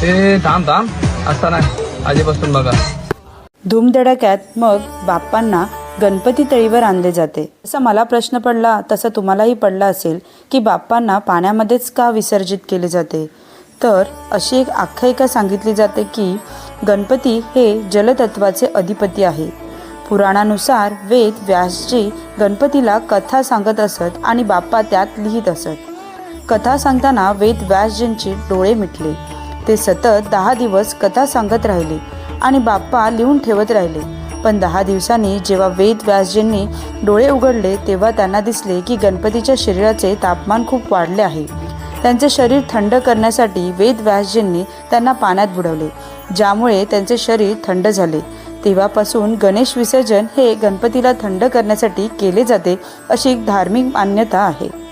ए थांब थांब, असता नाही आधीपासून बघा. धूमधडाक्यात मग बाप्पांना गणपती तळीवर आणले जाते. असा मला प्रश्न पडला तसा तुम्हालाही पडला असेल की बाप्पांना पाण्यामध्येच का विसर्जित केले जाते. तर अशी एक आख्यायिका सांगितली जाते की गणपती हे जलतत्वाचे अधिपती आहे. पुराणानुसार वेद व्यासजी गणपतीला कथा सांगत असत आणि बाप्पा त्यात लिहित असत. कथा सांगताना वेद व्यासजींचे डोळे मिटले. ते सतत 10 दिवस कथा सांगत राहिले आणि बाप्पा लिहून ठेवत राहिले. पण 10 दिवसांनी जेव्हा वेद व्यासजींनी डोळे उघडले तेव्हा त्यांना दिसले की गणपतीच्या शरीराचे तापमान खूप वाढले आहे. त्यांचे शरीर थंड करण्यासाठी वेद व्यासजींनी त्यांना पाण्यात बुडवले, ज्यामुळे त्यांचे शरीर थंड झाले. तेव्हापासून गणेश विसर्जन हे गणपतीला थंड करण्यासाठी केले जाते अशी एक धार्मिक मान्यता आहे.